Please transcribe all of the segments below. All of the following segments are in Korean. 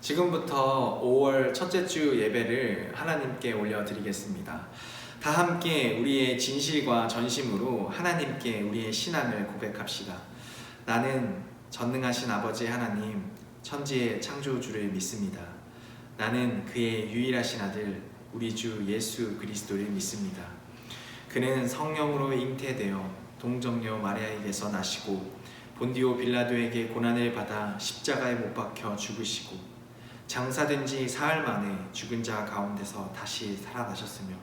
지금부터 5월 첫째 주 예배를 하나님께 올려드리겠습니다. 다 함께 우리의 진실과 전심으로 하나님께 우리의 신앙을 고백합시다. 나는 전능하신 아버지 하나님, 천지의 창조주를 믿습니다. 나는 그의 유일하신 아들, 우리 주 예수 그리스도를 믿습니다. 그는 성령으로 잉태되어 동정녀 마리아에게서 나시고 본디오 빌라도에게 고난을 받아 십자가에 못 박혀 죽으시고 장사된 지 사흘 만에 죽은 자 가운데서 다시 살아나셨으며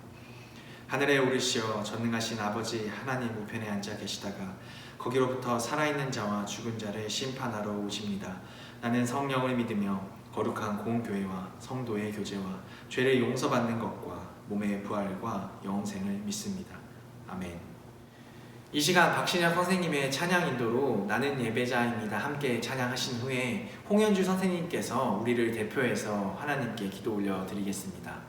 하늘에 오르시어 전능하신 아버지 하나님 우편에 앉아 계시다가 거기로부터 살아있는 자와 죽은 자를 심판하러 오십니다. 나는 성령을 믿으며 거룩한 공교회와 성도의 교제와 죄를 용서받는 것과 몸의 부활과 영생을 믿습니다. 아멘. 이 시간 박신영 선생님의 찬양 인도로 나는 예배자입니다 함께 찬양하신 후에 홍현주 선생님께서 우리를 대표해서 하나님께 기도 올려드리겠습니다.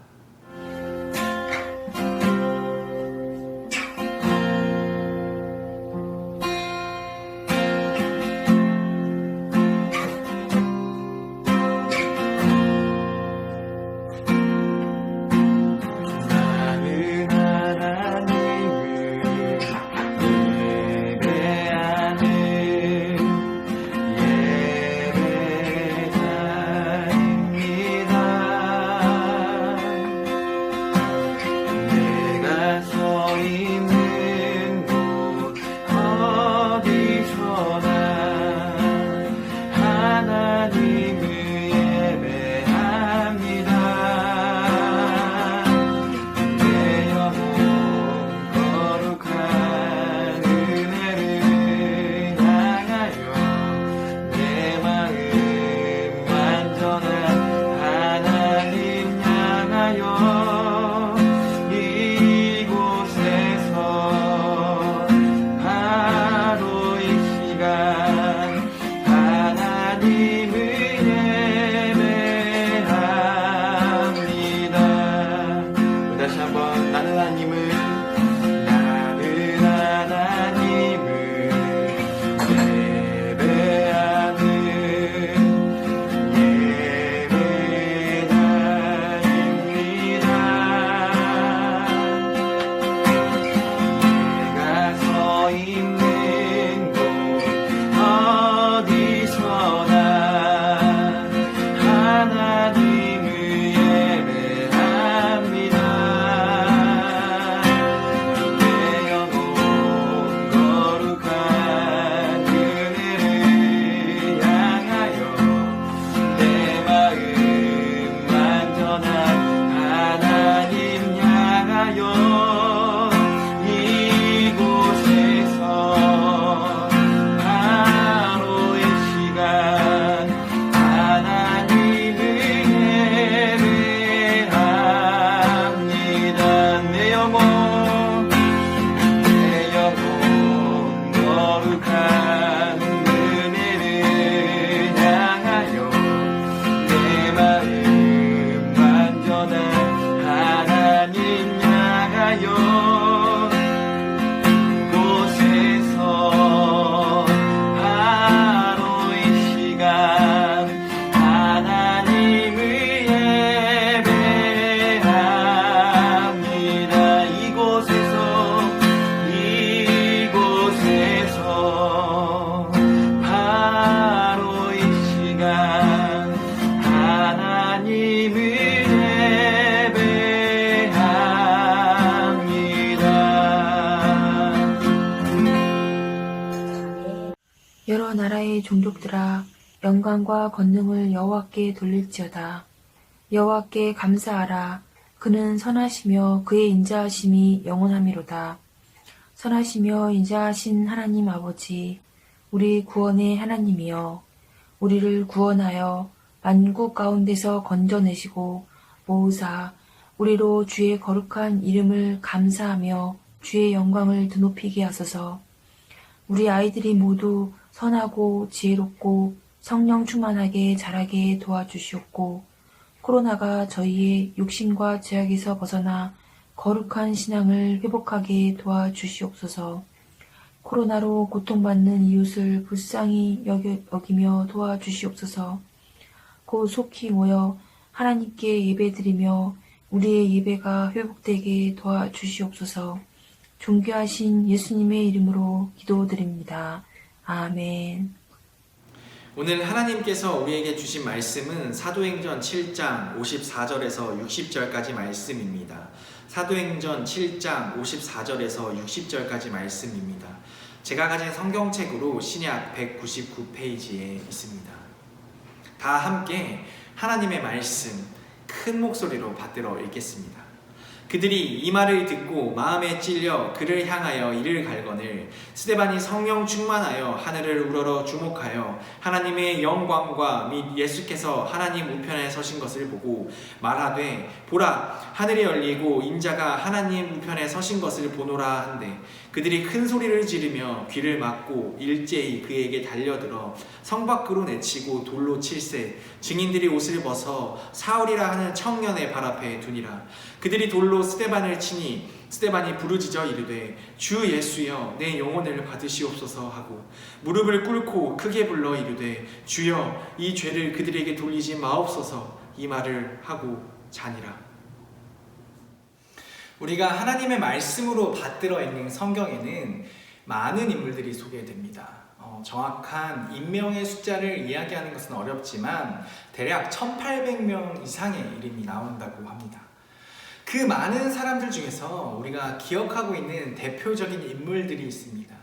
여러 나라의 종족들아 영광과 권능을 여호와께 돌릴지어다. 여호와께 감사하라. 그는 선하시며 그의 인자하심이 영원하미로다. 선하시며 인자하신 하나님 아버지, 우리 구원의 하나님이여, 우리를 구원하여 만국 가운데서 건져내시고 모으사 우리로 주의 거룩한 이름을 감사하며 주의 영광을 드높이게 하소서. 우리 아이들이 모두 선하고 지혜롭고 성령 충만하게 자라게 도와주시옵고 코로나가 저희의 육신과 죄악에서 벗어나 거룩한 신앙을 회복하게 도와주시옵소서. 코로나로 고통받는 이웃을 불쌍히 여기며 도와주시옵소서. 곧 속히 모여 하나님께 예배드리며 우리의 예배가 회복되게 도와주시옵소서. 존귀하신 예수님의 이름으로 기도드립니다. 아멘. 오늘 하나님께서 우리에게 주신 말씀은 사도행전 7장 54절에서 60절까지 말씀입니다. 사도행전 7장 54절에서 60절까지 말씀입니다. 제가 가진 성경책으로 신약 199페이지에 있습니다. 다 함께 하나님의 말씀 큰 목소리로 받들어 읽겠습니다. 그들이 이 말을 듣고 마음에 찔려 그를 향하여 이를 갈거늘 스데반이 성령 충만하여 하늘을 우러러 주목하여 하나님의 영광과 및 예수께서 하나님 우편에 서신 것을 보고 말하되 보라 하늘이 열리고 인자가 하나님 우편에 서신 것을 보노라 한데 그들이 큰 소리를 지르며 귀를 막고 일제히 그에게 달려들어 성 밖으로 내치고 돌로 칠세 증인들이 옷을 벗어 사울이라 하는 청년의 발 앞에 두니라. 그들이 돌로 스데반을 치니 스데반이 부르짖어 이르되 주 예수여 내 영혼을 받으시옵소서 하고 무릎을 꿇고 크게 불러 이르되 주여 이 죄를 그들에게 돌리지 마옵소서 이 말을 하고 자니라. 우리가 하나님의 말씀으로 받들어 있는 성경에는 많은 인물들이 소개됩니다. 정확한 인명의 숫자를 이야기하는 것은 어렵지만 대략 1800명 이상의 이름이 나온다고 합니다. 그 많은 사람들 중에서 우리가 기억하고 있는 대표적인 인물들이 있습니다.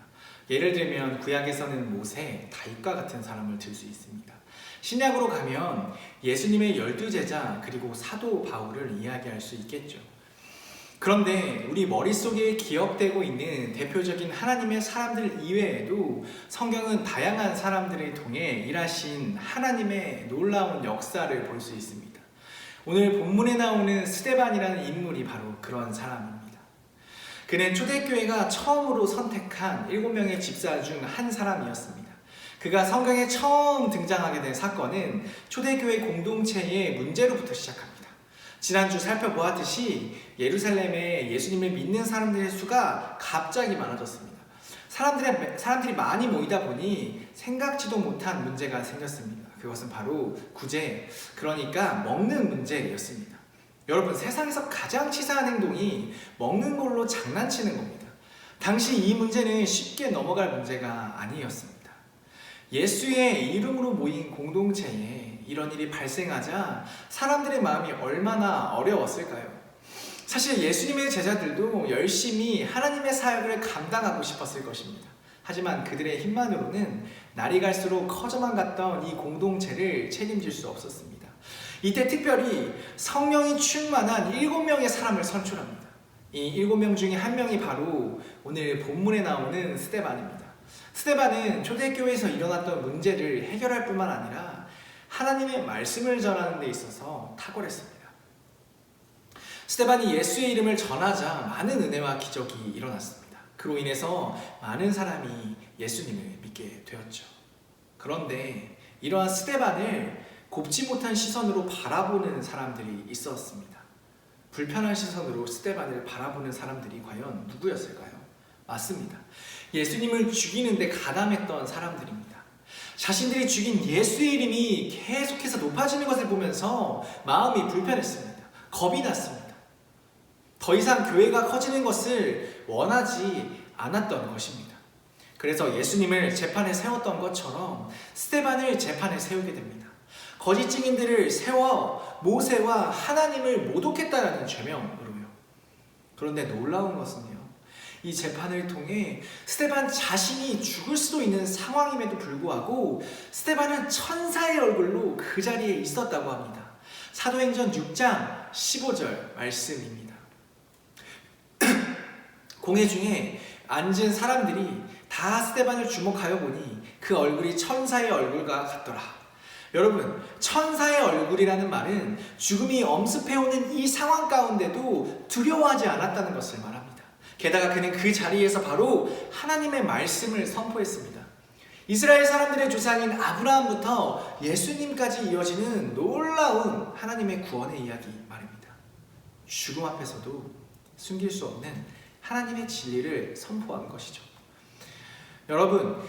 예를 들면 구약에서는 모세, 다윗과 같은 사람을 들 수 있습니다. 신약으로 가면 예수님의 12제자 그리고 사도 바울을 이야기할 수 있겠죠. 그런데 우리 머릿속에 기억되고 있는 대표적인 하나님의 사람들 이외에도 성경은 다양한 사람들을 통해 일하신 하나님의 놀라운 역사를 볼 수 있습니다. 오늘 본문에 나오는 스데반이라는 인물이 바로 그런 사람입니다. 그는 초대교회가 처음으로 선택한 7명의 집사 중 한 사람이었습니다. 그가 성경에 처음 등장하게 된 사건은 초대교회 공동체의 문제로부터 시작합니다. 지난주 살펴보았듯이 예루살렘에 예수님을 믿는 사람들의 수가 갑자기 많아졌습니다. 사람들이 많이 모이다 보니 생각지도 못한 문제가 생겼습니다. 그것은 바로 구제, 그러니까 먹는 문제였습니다. 여러분, 세상에서 가장 치사한 행동이 먹는 걸로 장난치는 겁니다. 당시 이 문제는 쉽게 넘어갈 문제가 아니었습니다. 예수의 이름으로 모인 공동체에 이런 일이 발생하자 사람들의 마음이 얼마나 어려웠을까요? 사실 예수님의 제자들도 열심히 하나님의 사역을 감당하고 싶었을 것입니다. 하지만 그들의 힘만으로는 날이 갈수록 커져만 갔던 이 공동체를 책임질 수 없었습니다. 이때 특별히 성령이 충만한 7명의 사람을 선출합니다. 이 7명 중에 한 명이 바로 오늘 본문에 나오는 스데반입니다. 스데반은 초대교회에서 일어났던 문제를 해결할 뿐만 아니라 하나님의 말씀을 전하는 데 있어서 탁월했습니다. 스데반이 예수의 이름을 전하자 많은 은혜와 기적이 일어났습니다. 그로 인해서 많은 사람이 예수님을 믿게 되었죠. 그런데 이러한 스데반을 곱지 못한 시선으로 바라보는 사람들이 있었습니다. 불편한 시선으로 스데반을 바라보는 사람들이 과연 누구였을까요? 맞습니다. 예수님을 죽이는데 가담했던 사람들입니다. 자신들이 죽인 예수의 이름이 계속해서 높아지는 것을 보면서 마음이 불편했습니다. 겁이 났습니다. 더 이상 교회가 커지는 것을 원하지 않았던 것입니다. 그래서 예수님을 재판에 세웠던 것처럼 스데반을 재판에 세우게 됩니다. 거짓 증인들을 세워 모세와 하나님을 모독했다라는 죄명으로요. 그런데 놀라운 것은요, 이 재판을 통해 스데반 자신이 죽을 수도 있는 상황임에도 불구하고 스데반은 천사의 얼굴로 그 자리에 있었다고 합니다. 사도행전 6장 15절 말씀입니다. 공회 중에 앉은 사람들이 다 스데반을 주목하여 보니 그 얼굴이 천사의 얼굴과 같더라. 여러분, 천사의 얼굴이라는 말은 죽음이 엄습해오는 이 상황 가운데도 두려워하지 않았다는 것을 말합니다. 게다가 그는 그 자리에서 바로 하나님의 말씀을 선포했습니다. 이스라엘 사람들의 조상인 아브라함부터 예수님까지 이어지는 놀라운 하나님의 구원의 이야기 말입니다. 죽음 앞에서도 숨길 수 없는 하나님의 진리를 선포한 것이죠. 여러분,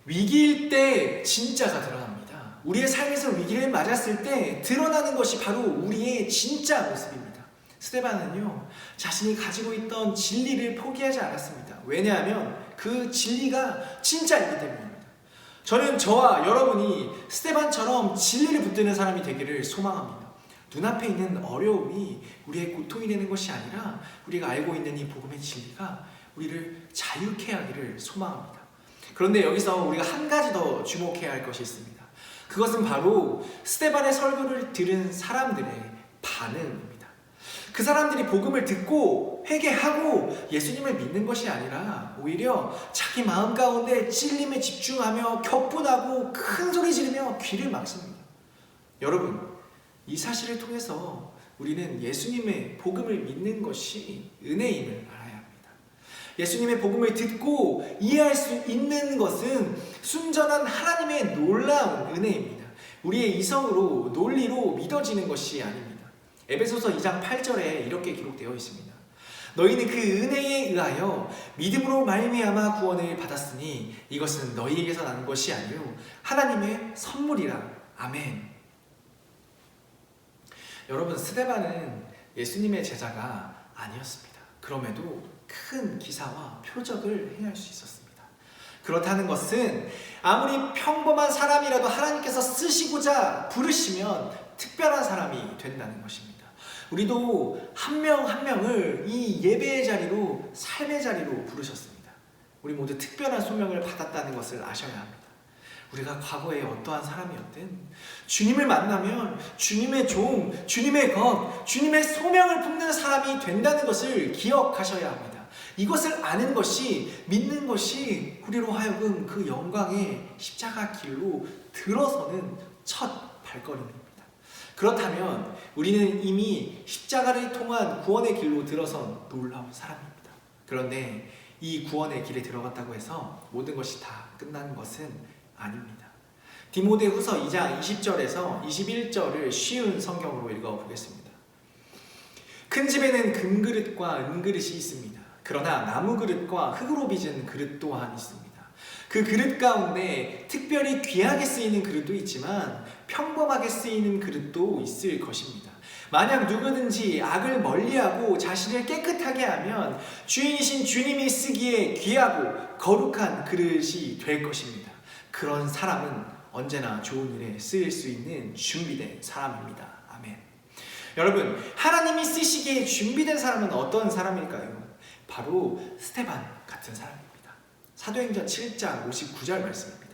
위기일 때 진짜가 드러납니다. 우리의 삶에서 위기를 맞았을 때 드러나는 것이 바로 우리의 진짜 모습입니다. 스데반은요, 자신이 가지고 있던 진리를 포기하지 않았습니다. 왜냐하면 그 진리가 진짜이기 때문입니다. 저는 저와 여러분이 스데반처럼 진리를 붙드는 사람이 되기를 소망합니다. 눈앞에 있는 어려움이 우리의 고통이 되는 것이 아니라 우리가 알고 있는 이 복음의 진리가 우리를 자유케 하기를 소망합니다. 그런데 여기서 우리가 한 가지 더 주목해야 할 것이 있습니다. 그것은 바로 스데반의 설교를 들은 사람들의 반응입니다. 그 사람들이 복음을 듣고 회개하고 예수님을 믿는 것이 아니라 오히려 자기 마음 가운데 찔림에 집중하며 격분하고 큰 소리 지르며 귀를 막습니다. 여러분, 이 사실을 통해서 우리는 예수님의 복음을 믿는 것이 은혜임을 알아야 합니다. 예수님의 복음을 듣고 이해할 수 있는 것은 순전한 하나님의 놀라운 은혜입니다. 우리의 이성으로 논리로 믿어지는 것이 아닙니다. 에베소서 2장 8절에 이렇게 기록되어 있습니다. 너희는 그 은혜에 의하여 믿음으로 말미암아 구원을 받았으니 이것은 너희에게서 난 것이 아니요 하나님의 선물이라. 아멘. 여러분, 스데반은 예수님의 제자가 아니었습니다. 그럼에도 큰 기사와 표적을 행할 수 있었습니다. 그렇다는 것은 아무리 평범한 사람이라도 하나님께서 쓰시고자 부르시면 특별한 사람이 된다는 것입니다. 우리도 한 명 한 명을 이 예배의 자리로, 삶의 자리로 부르셨습니다. 우리 모두 특별한 소명을 받았다는 것을 아셔야 합니다. 우리가 과거에 어떠한 사람이었든 주님을 만나면 주님의 종, 주님의 것, 주님의 소명을 품는 사람이 된다는 것을 기억하셔야 합니다. 이것을 아는 것이, 믿는 것이 우리로 하여금 그 영광의 십자가 길로 들어서는 첫 발걸음입니다. 그렇다면 우리는 이미 십자가를 통한 구원의 길로 들어선 놀라운 사람입니다. 그런데 이 구원의 길에 들어갔다고 해서 모든 것이 다 끝나는 것은 아닙니다. 디모데후서 2장 20절에서 21절을 쉬운 성경으로 읽어보겠습니다. 큰 집에는 금그릇과 은그릇이 있습니다. 그러나 나무그릇과 흙으로 빚은 그릇 또한 있습니다. 그 그릇 가운데 특별히 귀하게 쓰이는 그릇도 있지만 평범하게 쓰이는 그릇도 있을 것입니다. 만약 누구든지 악을 멀리하고 자신을 깨끗하게 하면 주인이신 주님이 쓰기에 귀하고 거룩한 그릇이 될 것입니다. 그런 사람은 언제나 좋은 일에 쓰일 수 있는 준비된 사람입니다. 아멘. 여러분, 하나님이 쓰시기에 준비된 사람은 어떤 사람일까요? 바로 스데반 같은 사람입니다. 사도행전 7장 59절 말씀입니다.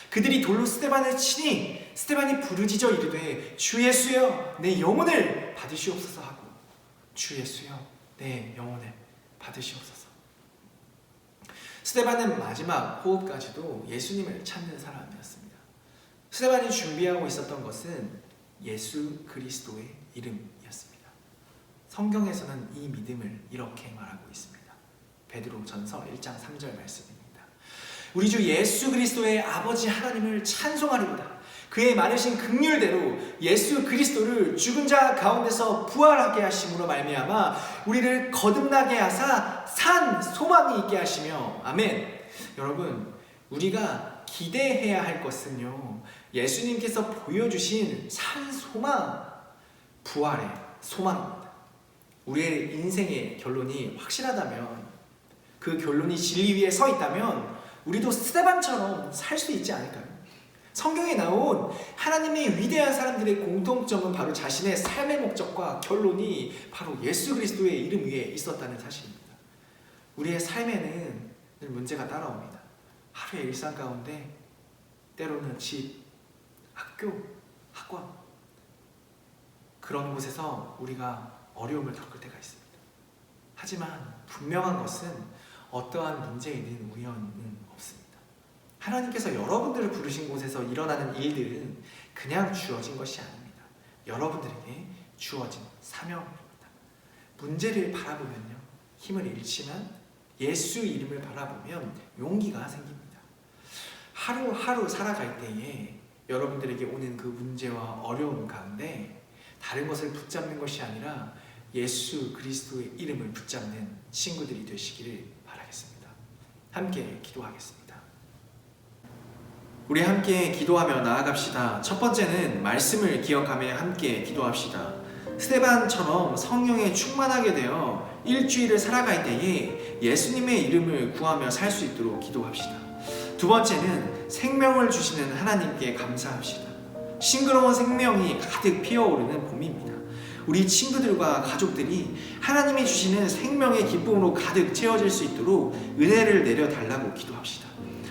그들이 돌로 스데반을 치니 스데반이 부르짖어 이르되 주 예수여 내 영혼을 받으시옵소서 하고 주 예수여 내 영혼을 받으시옵소서. 스데반은 마지막 호흡까지도 예수님을 찾는 사람이었습니다. 스데반이 준비하고 있었던 것은 예수 그리스도의 이름이었습니다. 성경에서는 이 믿음을 이렇게 말하고 있습니다. 베드로전서 1장 3절 말씀입니다. 우리 주 예수 그리스도의 아버지 하나님을 찬송하리로다. 그의 많으신 긍휼대로 예수 그리스도를 죽은 자 가운데서 부활하게 하심으로 말미암아 우리를 거듭나게 하사 산 소망이 있게 하시며. 아멘. 여러분, 우리가 기대해야 할 것은요, 예수님께서 보여주신 산 소망, 부활의 소망입니다. 우리의 인생의 결론이 확실하다면, 그 결론이 진리 위에 서 있다면 우리도 스데반처럼 살 수 있지 않을까요? 성경에 나온 하나님의 위대한 사람들의 공통점은 바로 자신의 삶의 목적과 결론이 바로 예수 그리스도의 이름 위에 있었다는 사실입니다. 우리의 삶에는 늘 문제가 따라옵니다. 하루의 일상 가운데 때로는 집, 학교, 학원, 그런 곳에서 우리가 어려움을 겪을 때가 있습니다. 하지만 분명한 것은 어떠한 문제에는 우연은 없습니다. 하나님께서 여러분들을 부르신 곳에서 일어나는 일들은 그냥 주어진 것이 아닙니다. 여러분들에게 주어진 사명입니다. 문제를 바라보면요, 힘을 잃지만 예수 이름을 바라보면 용기가 생깁니다. 하루하루 살아갈 때에 여러분들에게 오는 그 문제와 어려움 가운데 다른 것을 붙잡는 것이 아니라 예수 그리스도의 이름을 붙잡는 친구들이 되시기를 바라겠습니다. 함께 기도하겠습니다. 우리 함께 기도하며 나아갑시다. 첫 번째는 말씀을 기억하며 함께 기도합시다. 스데반처럼 성령에 충만하게 되어 일주일을 살아갈 때에 예수님의 이름을 구하며 살 수 있도록 기도합시다. 두 번째는 생명을 주시는 하나님께 감사합시다. 싱그러운 생명이 가득 피어오르는 봄입니다. 우리 친구들과 가족들이 하나님이 주시는 생명의 기쁨으로 가득 채워질 수 있도록 은혜를 내려달라고 기도합시다.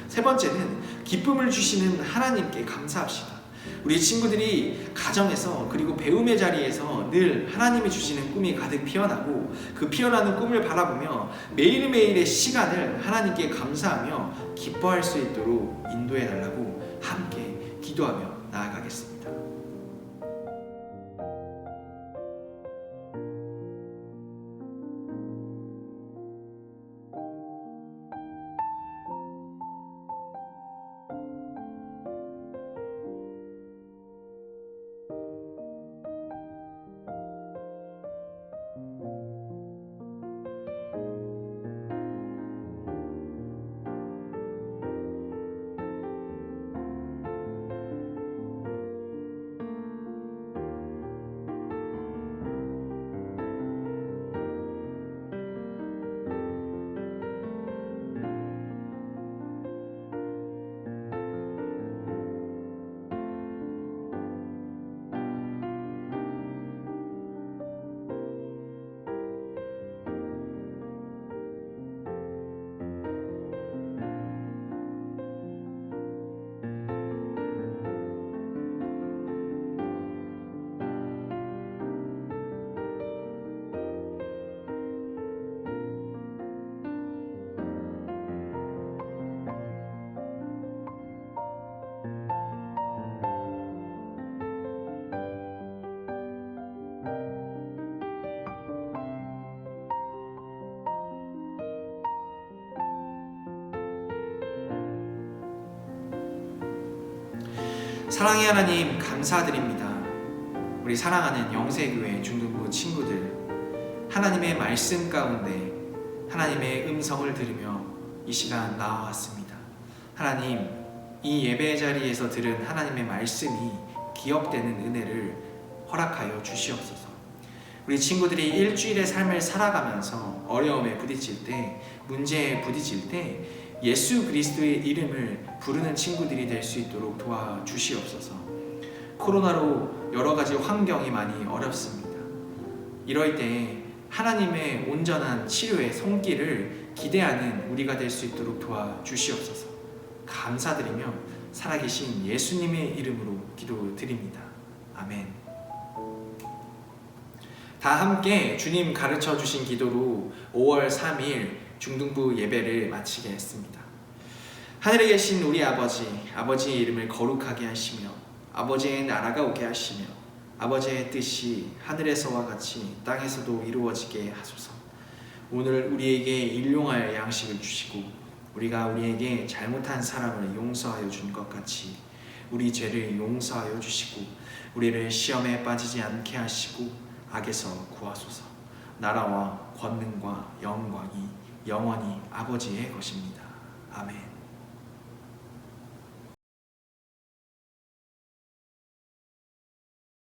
세 번째는 기쁨을 주시는 하나님께 감사합시다. 우리 친구들이 가정에서 그리고 배움의 자리에서 늘 하나님이 주시는 꿈이 가득 피어나고 그 피어나는 꿈을 바라보며 매일매일의 시간을 하나님께 감사하며 기뻐할 수 있도록 인도해 달라고 함께 기도하며 나아가겠습니다. 사랑의 하나님 감사드립니다. 우리 사랑하는 영세교회 중등부 친구들, 하나님의 말씀 가운데 하나님의 음성을 들으며 이 시간 나와왔습니다. 하나님, 이 예배 자리에서 들은 하나님의 말씀이 기억되는 은혜를 허락하여 주시옵소서. 우리 친구들이 일주일의 삶을 살아가면서 어려움에 부딪힐 때, 문제에 부딪힐 때 예수 그리스도의 이름을 부르는 친구들이 될 수 있도록 도와주시옵소서. 코로나로 여러 가지 환경이 많이 어렵습니다. 이럴 때 하나님의 온전한 치료의 손길을 기대하는 우리가 될 수 있도록 도와주시옵소서. 감사드리며 살아계신 예수님의 이름으로 기도드립니다. 아멘. 다 함께 주님 가르쳐 주신 기도로 5월 3일 중등부 예배를 마치게 했습니다. 하늘에 계신 우리 아버지, 아버지의 이름을 거룩하게 하시며 아버지의 나라가 오게 하시며 아버지의 뜻이 하늘에서와 같이 땅에서도 이루어지게 하소서. 오늘 우리에게 일용할 양식을 주시고 우리가 우리에게 잘못한 사람을 용서하여 준 것 같이 우리 죄를 용서하여 주시고 우리를 시험에 빠지지 않게 하시고 악에서 구하소서. 나라와 권능과 영광이 영원히 아버지의 것입니다. 아멘.